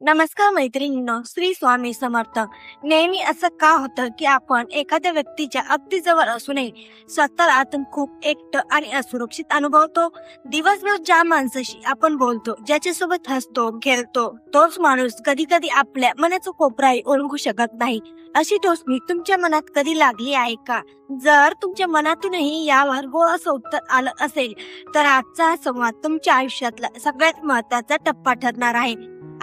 नमस्कार मैत्रिणींनो, श्री स्वामी समर्थ. नेहमी असं का होतं की आपण एखाद्या व्यक्तीच्या अगदी जवळ असूनही स्वतःला आतून खूप एकटं आणि असुरक्षित अनुभवतो. दिवसभर ज्या माणसाशी आपण बोलतो, ज्याच्यासोबत हसतो खेळतो, तोच माणूस कधी कधी आपल्या मनाचा कोपराही ओळखू शकत नाही. अशी टोचणी तुमच्या मनात कधी लागली आहे का? जर तुमच्या मनातूनही यावर हो असं उत्तर आलं असेल तर आजचा हा संवाद तुमच्या आयुष्यातला सगळ्यात महत्वाचा टप्पा ठरणार आहे.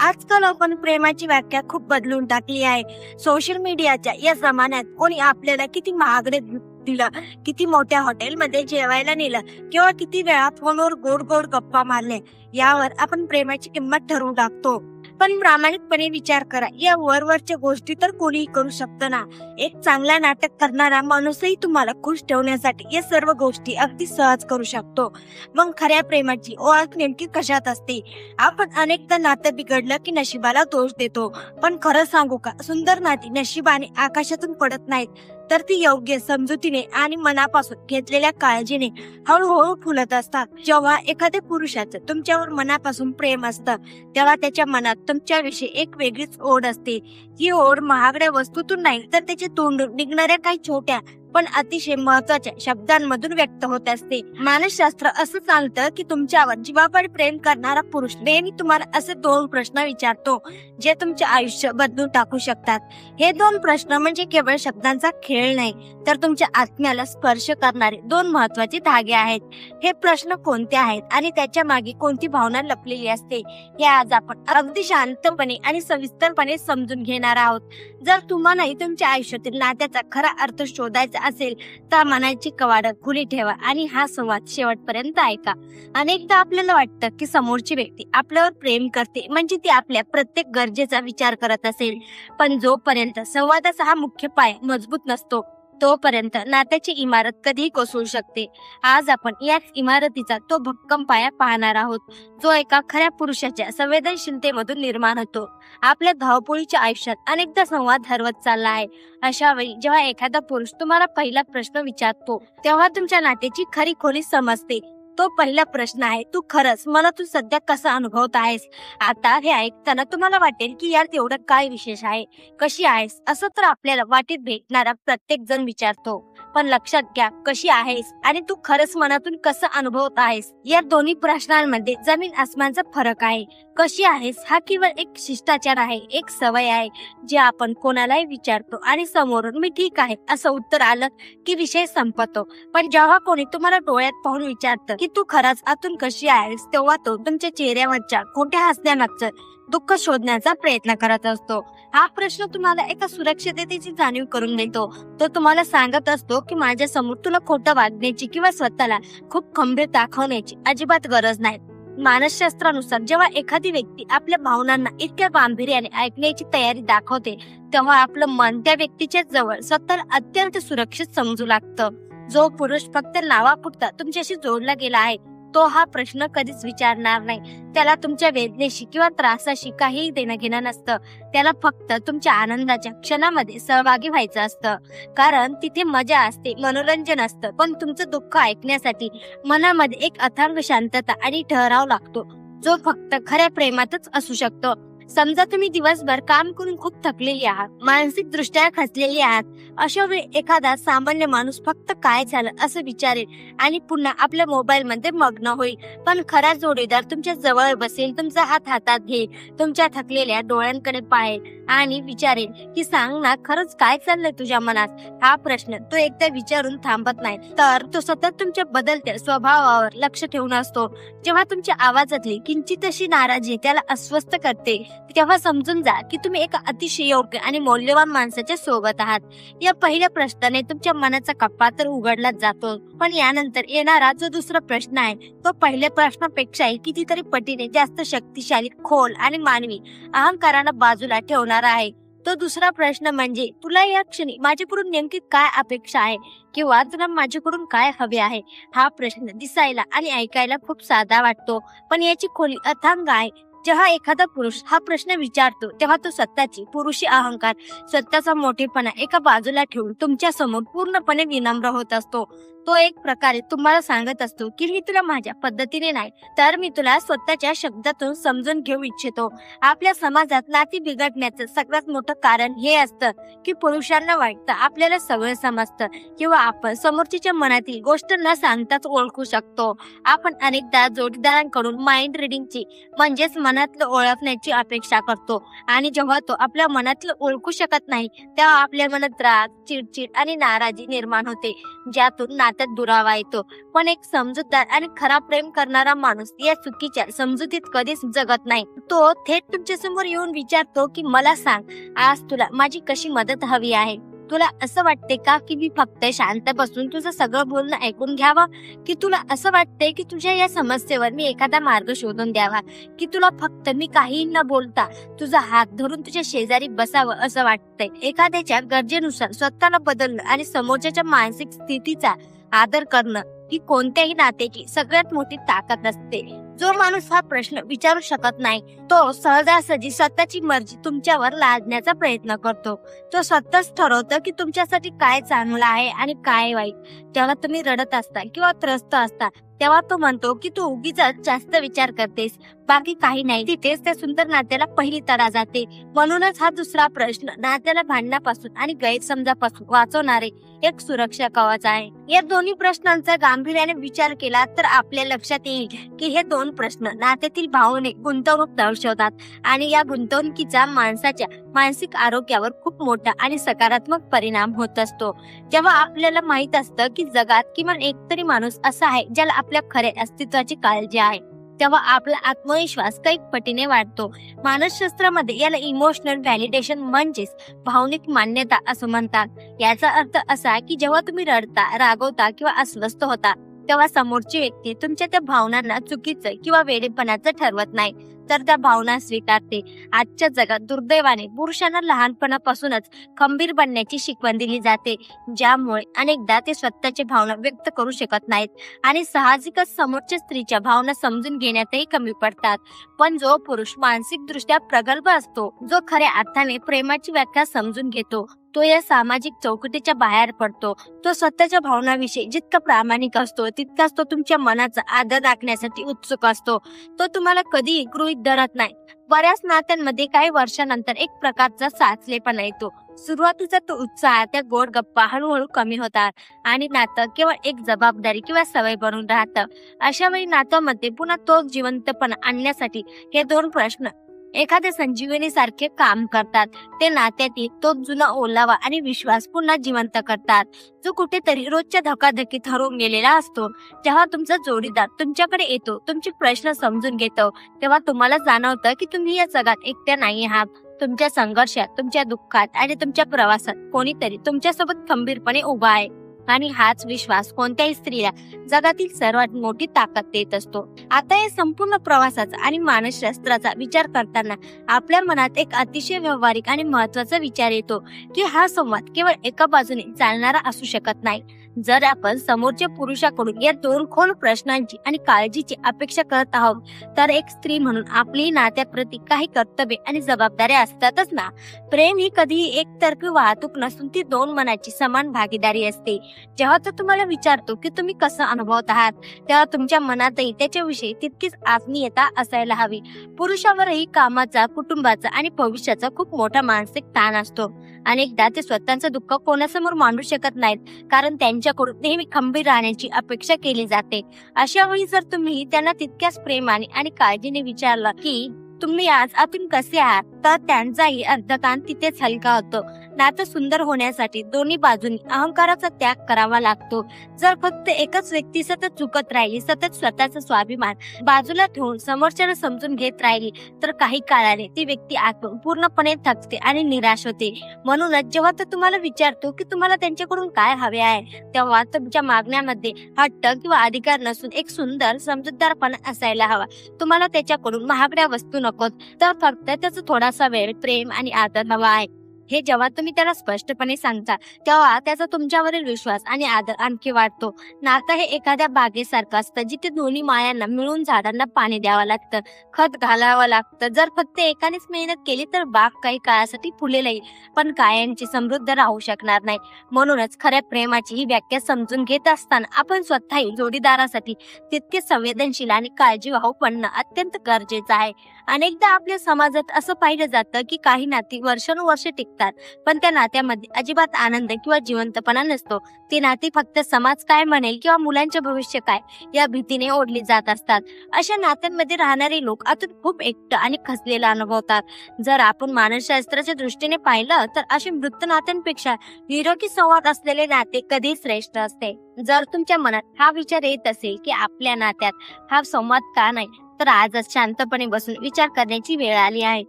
आजकाल आपण प्रेमाची व्याख्या खूप बदलून टाकली आहे. सोशल मीडियाच्या या जमान्यात कोणी आपल्याला किती महागडे गिफ्ट दिलं, किती मोठ्या हॉटेलमध्ये जेवायला नेलं किंवा किती वेळा फोनवर गोड गोड गप्पा मारले, यावर आपण प्रेमाची किंमत ठरवून टाकतो. पण प्रामाणिकपणे विचार करा, या वरवरच्या गोष्टी तर कोणीही करू शकतो ना. एक चांगला नाटक करणारा माणूसही तुम्हाला खुश ठेवण्यासाठी या सर्व गोष्टी अगदी सहज करू शकतो. मग खऱ्या प्रेमाची ओळख नेमकी कशात असते? आपण अनेकदा नातं बिघडलं की नशिबाला दोष देतो, पण खरं सांगू का, सुंदर नाती नशिबाने आकाशातून पडत नाहीत, तर ती योग्य समजुतीने आणि मनापासून घेतलेल्या काळजीने हळूहळू फुलत असतात. जेव्हा एखाद्या पुरुषाचं तुमच्यावर मनापासून प्रेम असतं, तेव्हा त्याच्या मनात तुमच्याविषयी एक वेगळीच ओढ असते. ही ओढ महागड्या वस्तूतून नाही, तर त्याच्या तोंडून निघणाऱ्या काही छोट्या पण अतिशय महत्वाच्या शब्दांमधून व्यक्त होत असते. मानसशास्त्र असं सांगतं की तुमच्यावर जीवापाड प्रेम करणारा पुरुष नेहमी तुम्हाला असे 2 प्रश्न विचारतो, जे तुमचे आयुष्य बदलून टाकू शकतात. हे 2 प्रश्न म्हणजे केवळ शब्दांचा खेळ नाही, तर तुमच्या आत्म्याला स्पर्श करणारे 2 महत्वाचे धागे आहेत. हे प्रश्न कोणते आहेत आणि त्याच्या मागे कोणती भावना लपलेली असते, हे आज आपण अगदी शांतपणे आणि सविस्तरपणे समजून घेणार आहोत. जर तुम्हालाही तुमच्या आयुष्यातील नात्याचा खरा अर्थ शोधायचा असेल तर मनाची कवाडं खुली ठेवा आणि हा संवाद शेवटपर्यंत ऐका. अनेकदा आपल्याला वाटतं की समोरची व्यक्ती आपल्यावर प्रेम करते म्हणजे ती आपल्या प्रत्येक गरजेचा विचार करत असेल, पण जोपर्यंत संवादाचा हा मुख्य पाय मजबूत नसतो, तोपर्यंत नात्याची इमारत कधीही कोसळू शकते. आज आपण याच इमारतीचा तो भक्कम पाया पाहणार आहोत, जो एका खऱ्या पुरुषाच्या संवेदनशीलतेमधून निर्माण होतो. आपल्या धावपळीच्या आयुष्यात अनेकदा संवाद हरवत चालला आहे. अशा वेळी जेव्हा एखादा पुरुष तुम्हाला पहिला प्रश्न विचारतो, तेव्हा तुमच्या नात्याची खरी खोली समजते. तो पहिला प्रश्न आहे, तू खरंच मला तू सध्या कसं अनुभवत आहेस? आता हे ऐकताना तुम्हाला वाटेल की यार तेवढं काय विशेष आहे, कशी आहेस, असं तर आपल्याला वाटेत भेटणारा प्रत्येक जण विचारतो. पण लक्षात घ्या, कशी आहेस आणि तू खरंच मनातून कसं अनुभवत आहेस, या दोन्ही प्रश्नांमध्ये जमीन आसमानचा फरक आहे. कशी आहेस हा केवळ एक शिष्टाचार आहे, एक सवय आहे, जे आपण कोणालाही विचारतो आणि समोरून मी ठीक आहे असं उत्तर आलं की विषय संपतो. पण जेव्हा कोणी तुम्हाला डोळ्यात पाहून विचारतं की तू खरंच आतून कशी आहेस, तेव्हा तो तुमच्या चेहऱ्यावरच्या खोट्या हसण्यामागचं दुःख शोधण्याचा प्रयत्न करत असतो. हा प्रश्न तुम्हाला एका सुरक्षिततेची जाणीव करून देतो. तो तुम्हाला सांगत असतो की माझ्या समोर तुला खोटं वागण्याची किंवा स्वतःला खूप खंबीर दाखवण्याची अजिबात गरज नाही. मानसशास्त्रानुसार जेव्हा एखादी व्यक्ती आपल्या भावनांना इतक्या गांभीर्याने ऐकण्याची तयारी दाखवते, तेव्हा आपलं मन त्या व्यक्तीच्या जवळ स्वतःला अत्यंत सुरक्षित समजू लागतं. जो पुरुष फक्त नावापुरता तुमच्याशी जोडला गेला आहे, तो हा प्रश्न कधीच विचारणार नाही. त्याला तुमच्या वेदनेशी किंवा त्रासाशी काहीही देणं घेणं नसतं. त्याला फक्त तुमच्या आनंदाच्या क्षणामध्ये सहभागी व्हायचं असतं, कारण तिथे मजा असते, मनोरंजन असतं. पण तुमचं दुःख ऐकण्यासाठी मनामध्ये एक अथांग शांतता आणि ठहराव लागतो, जो फक्त खऱ्या प्रेमातच असू शकतो. समजा तुम्ही दिवसभर काम करून खूप थकलेली आहात, मानसिक दृष्ट्या खचलेली आहात. अशा वेळी एखादा सामान्य माणूस फक्त काय झालं असं विचारेल आणि पुन्हा आपल्या मोबाईल मध्ये मग्न होईल. पण खरा जोडीदार तुमच्या जवळ बसेल, तुमचा हात हातात घेईल, तुमच्या थकलेल्या डोळ्यांकडे पाहेल आणि विचारेल की सांग ना, खरंच काय चाललंय तुझ्या मनात. हा प्रश्न तो एकदा विचारून थांबत नाही, तर तो सतत तुमच्या बदलत्या स्वभावावर लक्ष ठेवून असतो. जेव्हा तुमच्या आवाजातली किंचित अशी नाराजी त्याला अस्वस्थ करते, तेव्हा समजून जा की तुम्ही एका अतिशय योग्य आणि मौल्यवान माणसाच्या सोबत आहात. या पहिल्या प्रश्नाने तुमच्या मनाचा कप्पा तर उघडलाच जातो, पण यानंतर येणारा जो दुसरा प्रश्न आहे, तो पहिल्या प्रश्नापेक्षाही कितीतरी पटीने जास्त शक्तिशाली, खोल आणि मानवी अहंकाराला बाजूला ठेवणारा आहे. तो दुसरा प्रश्न म्हणजे, तुला या क्षणी माझ्याकडून नेमकी काय अपेक्षा आहे किंवा तुला माझ्याकडून काय हवे आहे. हा प्रश्न दिसायला आणि ऐकायला खूप साधा वाटतो, पण याची खोली अथांग आहे. जेव्हा एखादा पुरुष हा प्रश्न विचारतो, तेव्हा तो स्वतःची पुरुषी अहंकार, स्वतःचा मोठेपणा एका बाजूला ठेवून तुमच्या समोर पूर्णपणे विनम्र होत असतो. तो एक प्रकारे तुम्हाला सांगत असतो की मी तुला माझ्या पद्धतीने नाही, तर मी तुला स्वतःच्या शब्दातून समजून घेऊ इच्छितो. आपल्या समाजात नाती बिघडण्याचं सगळ्यात मोठं कारण हे असतं की पुरुषांना वाटतं आपल्याला सगळं समजतं किंवा आपण समोरच्या मनातील गोष्ट न सांगताच ओळखू शकतो. आपण अनेकदा जोडीदारांकडून माइंड रिडिंगची म्हणजेच मनातलं ओळखण्याची अपेक्षा करतो आणि जेव्हा तो आपल्या मनातलं ओळखू शकत नाही तेव्हा आपल्या मनात राग, चिडचिड आणि नाराजी निर्माण होते, ज्यातून नात्यात दुरावा येतो. पण एक समजूतदार आणि खरा प्रेम करणारा माणूस या चुकीच्या समजुतीत कधीच जगत नाही. तो थेट तुमच्या समोर येऊन विचारतो की मला सांग, आज तुला माझी कशी मदत हवी आहे. तुला असं वाटते का की मी फक्त शांत बसून तुझं सगळं बोलणं ऐकून घ्यावं, की तुला असं वाटतंय की तुझ्या या समस्येवर मी एखादा मार्ग शोधून द्यावा, की तुला फक्त मी काही न बोलता तुझा हात धरून तुझ्या शेजारी बसावं असं वाटतंय. एखाद्याच्या गरजेनुसार स्वतःला बदलणं आणि समोरच्या मानसिक स्थितीचा आदर करणं ही कोणत्याही नात्याची सगळ्यात मोठी ताकद असते. जो माणूस हा प्रश्न विचारू शकत नाही तो सहजासहजी स्वतःची मर्जी तुमच्यावर लादण्याचा प्रयत्न करतो. तो स्वतःच ठरवतो की तुमच्यासाठी काय चांगलं आहे आणि काय वाईट. जेव्हा तुम्ही रडत असता किंवा त्रस्त असता तेव्हा तो म्हणतो की तू उगीच जास्त विचार करतेस, बाकी काही नाही. तिथेच त्या सुंदर नात्याला पहिली तडा जाते. म्हणूनच हा दुसरा प्रश्न नात्याला भांडण्यापासून आणि गैरसमजापासून वाचवणारे एक सुरक्षा कवच आहे. या दोन्ही प्रश्नांचा गांभीर्याने विचार केला तर आपल्या लक्षात येईल की हे दोन प्रश्न नात्यातील भावनिक गुंतवणूक दर्शवतात आणि या गुंतवणुकीचा माणसाच्या मानसिक आरोग्यावर खूप मोठा आणि सकारात्मक परिणाम होत असतो. जेव्हा आपल्याला माहित असतं की जगात किमान एकतरी माणूस असा आहे ज्याला आपल्या खऱ्या अस्तित्वाची काळजी आहे, तेव्हा आपला आत्मविश्वास कैक पटीने वाढतो. मानसशास्त्रामध्ये याला इमोशनल व्हॅलिडेशन म्हणजेच भावनिक मान्यता असं म्हणतात. याचा अर्थ असा की जेव्हा तुम्ही रडता, रागवता किंवा अस्वस्थ होता तेव्हा समोरची व्यक्ती तुमच्या त्या भावनांना चुकीचं किंवा वेडेपणाचं ठरवत नाही, तर त्या भावना स्वीकारते. आजच्या जगात दुर्दैवाने पुरुषांना लहानपणापासूनच खंबीर बनण्याची शिकवण दिली जाते, ज्यामुळे अनेकदा ते स्वतःच्या भावना व्यक्त करू शकत नाहीत आणि साहजिकच समोरच्या स्त्रीच्या भावना समजून घेण्यातही कमी पडतात. पण जो पुरुष मानसिकदृष्ट्या प्रगल्भ असतो, जो खऱ्या अर्थाने प्रेमाची व्याख्या समजून घेतो, तो या सामाजिक चौकटीच्या बाहेर पडतो. तो स्वतःच्या भावनाविषयी जितका प्रामाणिक असतो तितकाच तो तुमच्या मनाचा आदर राखण्यासाठी उत्सुक असतो. तो तुम्हाला कधीही गृहीत धरत नाही. बऱ्याच नात्यांमध्ये काही वर्षानंतर एक प्रकारचा साचलेपणा येतो. सुरुवातीचा तो उत्साह, त्या गोड गप्पा हळूहळू कमी होतात आणि नातं केवळ एक जबाबदारी किंवा सवय बनून राहतं. अशा वेळी नात्यामध्ये पुन्हा तो जिवंतपणा आणण्यासाठी हे दोन प्रश्न एखाद्या संजीवनी सारखे काम करतात. ते नात्यातील तो जुना ओलावा आणि विश्वास पुन्हा जिवंत करतात, जो कुठेतरी रोजच्या धकाधकीत हरवून गेलेला असतो. जेव्हा तुमचा जोडीदार तुमच्याकडे येतो, तुमचे प्रश्न समजून घेतो, तेव्हा तुम्हाला जाणवतं की तुम्ही या जगात एकट्या नाही आहात. तुमच्या संघर्षात, तुमच्या दुःखात आणि तुमच्या प्रवासात कोणीतरी तुमच्यासोबत खंबीरपणे उभा आहे. आणि हाच विश्वास कोणत्याही स्त्रीला जगातील सर्वात मोठी ताकद देत असतो. आता या संपूर्ण प्रवासाचा आणि मानसशास्त्राचा विचार करताना आपल्या मनात एक अतिशय व्यावहारिक आणि महत्वाचा विचार येतो की हा संवाद केवळ एका बाजूने चालणारा असू शकत नाही. जर आपण समोरच्या पुरुषाकडून या दोन खोल प्रश्नांची आणि काळजीची अपेक्षा करत आहोत तर एक स्त्री म्हणून आपली नात्याप्रती काही कर्तव्य आणि जबाबदाऱ्या असतातच ना. प्रेम ही कधीही एकतर्फी वाहतूक नसून ती दोन मनाची समान भागीदारी असते. जेव्हा तो तुम्हाला विचारतो की तुम्ही कसं अनुभवत आहात तेव्हा तुमच्या मनातही त्याच्याविषयी तितकीच आत्मीयता असायला हवी. पुरुषावरही कामाचा, कुटुंबाचा आणि भविष्याचा खूप मोठा मानसिक ताण असतो. अनेकदा ते स्वतःचं दुःख कोणासमोर मांडू शकत नाहीत कारण त्यांच्याकडून नेहमी खंबीर राहण्याची अपेक्षा केली जाते. अशा वेळी जर तुम्ही त्यांना तितक्याच प्रेमाने आणि काळजीने विचारलं की तुम्ही आज आतून कसे आहात तर त्यांचाही अर्धकान तिथेच हलका होतो. नातं सुंदर होण्यासाठी दोन्ही बाजूंनी अहंकाराचा त्याग करावा लागतो. जर फक्त एकच व्यक्ती सतत चुकत राहिली, सतत स्वतःचा स्वाभिमान बाजूला ठेवून समोरच्याला समजून घेत राहिली तर काही काळाने ती व्यक्ती आतून पूर्णपणे थकते आणि निराश होते. म्हणूनच जेव्हा तो तुम्हाला विचारतो की तुम्हाला त्यांच्याकडून काय हवे आहे तेव्हा तुमच्या मागण्यामध्ये हट्ट किंवा अधिकार नसून एक सुंदर समजूतदारपणा असायला हवा. तुम्हाला त्याच्याकडून महागड्या वस्तू नकोत तर फक्त त्याचा थोडासा वेळ, प्रेम आणि आदर हवा आहे. हे जेव्हा तुम्ही त्याला स्पष्टपणे सांगता तेव्हा त्याचा तुमच्यावरील विश्वास आणि आदर आणखी वाढतो. नातं हे एखाद्या बागेसारखं असतं जिथे दोन्ही मायांना मिळून झाडांना पाणी द्यावं लागतं, खत घालावं लागतं. जर फक्त एकानेच मेहनत केली तर बाग काही काळासाठी फुलेल येईल, पण कायमची समृद्ध राहू शकणार नाही. म्हणूनच खऱ्या प्रेमाची ही व्याख्या समजून घेत असताना आपण स्वतःही जोडीदारासाठी तितके संवेदनशील आणि काळजीवाहू बनणं अत्यंत गरजेचं आहे. अनेकदा आपल्या समाजात असं पाहिलं जातं की काही नाती वर्षानुवर्षे टिकतात, पण त्या नात्यामध्ये अजिबात आनंद किंवा जिवंतपणा नसतो. ती नाती फक्त समाज काय म्हणेल किंवा मुलांचे भविष्य काय या भीतीने ओढली जात असतात. अशा नात्यांमध्ये राहणारे लोक आतून खूप एकटं आणि खचलेलं अनुभवतात. जर आपण मानसशास्त्राच्या दृष्टीने पाहिलं तर अशी मृत नात्यांपेक्षा निरोगी संवाद असलेले नाते कधीच श्रेष्ठ असते. जर तुमच्या मनात हा विचार येत असेल की आपल्या नात्यात हा संवाद का नाही, तर आजच शांतपणे बसून विचार करण्याची वेळ आली आहे.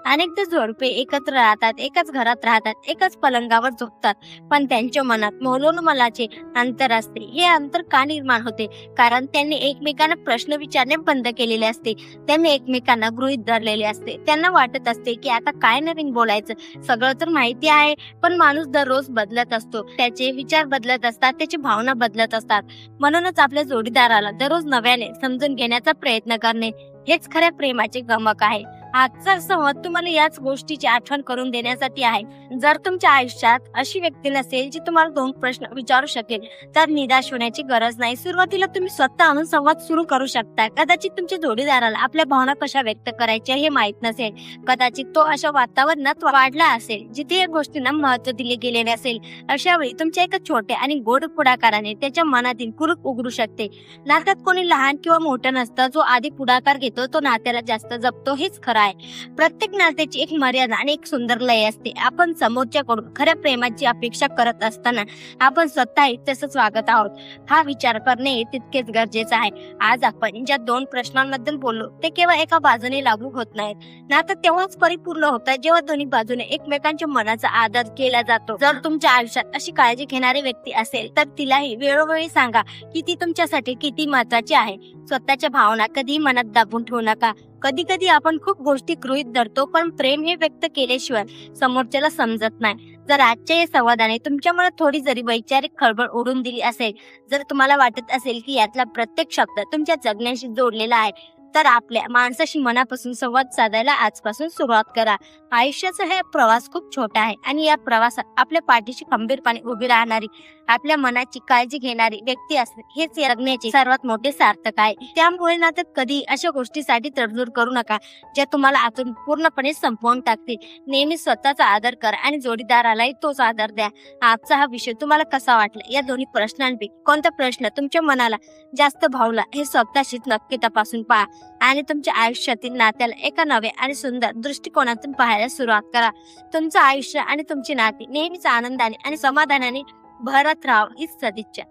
अनेकदा जोडपे एकत्र राहतात, एकाच घरात राहतात, एकाच पलंगावर झोपतात, पण त्यांच्या मनात मोलोनमलाचे अंतर असते. हे अंतर का निर्माण होते? कारण त्यांनी एकमेकांना प्रश्न विचारणे बंद केलेले असते. त्यांनी एकमेकांना गृहीत धरलेले असते. त्यांना वाटत असते की आता काय नवीन बोलायचं, सगळं तर माहिती आहे. पण माणूस दररोज बदलत असतो, त्याचे विचार बदलत असतात, त्याची भावना बदलत असतात. म्हणूनच आपल्या जोडीदाराला दररोज नव्याने समजून घेण्याचा प्रयत्न करणे हेच खऱ्या प्रेमाचे गमक आहे. आजचा संवाद तुम्हाला याच गोष्टीची आठवण करून देण्यासाठी आहे. जर तुमच्या आयुष्यात अशी व्यक्ती नसेल जी तुम्हाला 2 प्रश्न विचारू शकेल, तर निराश होण्याची गरज नाही. सुरुवातीला तुम्ही स्वतःहून संवाद सुरू करू शकता. कदाचित तुमच्या जोडीदाराला आपल्या भावना कशा व्यक्त करायच्या हे माहित नसेल. कदाचित तो अशा वातावरणात वाढला असेल जिथे या गोष्टींना महत्त्व दिले गेले नसेल. अशा वेळी तुमच्या एका छोट्या आणि गोड पुढाकाराने त्याच्या मनातील कुरूप उघडू शकते. नात्यात कोणी लहान किंवा मोठं नसतं. जो आधी पुढाकार घेतो तो नात्याला जास्त जपतो, हेच खरं आहे. प्रत्येक नात्याची एक मर्यादा आणि एक सुंदर लय असते. आपण समोरच्याकडून खऱ्या प्रेमाची अपेक्षा करत असताना आपण स्वतःही तसंच वागत आहोत हा विचार करणे तितकेच गरजेचे आहे. आज आपण ज्या 2 प्रश्नांबद्दल बोललो ते केवळ एका बाजूने लागू होत नाहीत. नातं तेव्हाच परिपूर्ण होतं जेव्हा दोन्ही बाजूने एकमेकांच्या मनाचा आदर केला जातो. जर तुमच्या आयुष्यात अशी काळजी घेणारी व्यक्ती असेल तर तिलाही वेळोवेळी सांगा की ती तुमच्यासाठी किती महत्वाची आहे. स्वतःच्या भावना कधी मनात दाबून ठेवू नका. कधी कधी आपण खूप गोष्टी गृहीत धरतो, पण प्रेम हे व्यक्त केल्याशिवाय समोरच्याला समजत नाही. जर आजच्या या संवादाने तुमच्या मनात थोडी जरी वैचारिक खळबळ ओढून दिली असेल, जर तुम्हाला वाटत असेल की यातला प्रत्येक शब्द तुमच्या जगण्याशी जोडलेला आहे, तर आपल्या माणसाशी मनापासून संवाद साधायला आजपासून सुरुवात करा. आयुष्याचा हा प्रवास खूप छोटा आहे आणि या प्रवासात आपल्या पाठीशी खंबीरपणे उभी राहणारी, आपल्या मनाची काळजी घेणारी व्यक्ती असणे हेच या जगण्याचे सर्वात मोठे सार्थक आहे. त्यामुळे नात्यात कधी अशा गोष्टीसाठी तडजोड करू नका ज्या तुम्हाला आतून पूर्णपणे संपवून टाकतील. नेहमी स्वतःचा आदर करा आणि जोडीदारालाही तोच आदर द्या. आजचा हा विषय तुम्हाला कसा वाटला? या दोन्ही प्रश्नांपैकी कोणता प्रश्न तुमच्या मनाला जास्त भावला हे स्वतःशीच नक्की तपासून पहा आणि तुमच्या आयुष्यातील नात्याला एका नव्या आणि सुंदर दृष्टिकोनातून पाहायला सुरुवात करा. तुमचं आयुष्य आणि तुमची नाती नेहमीच आनंदाने आणि समाधानाने भरत राहावं हीच सदिच्छा.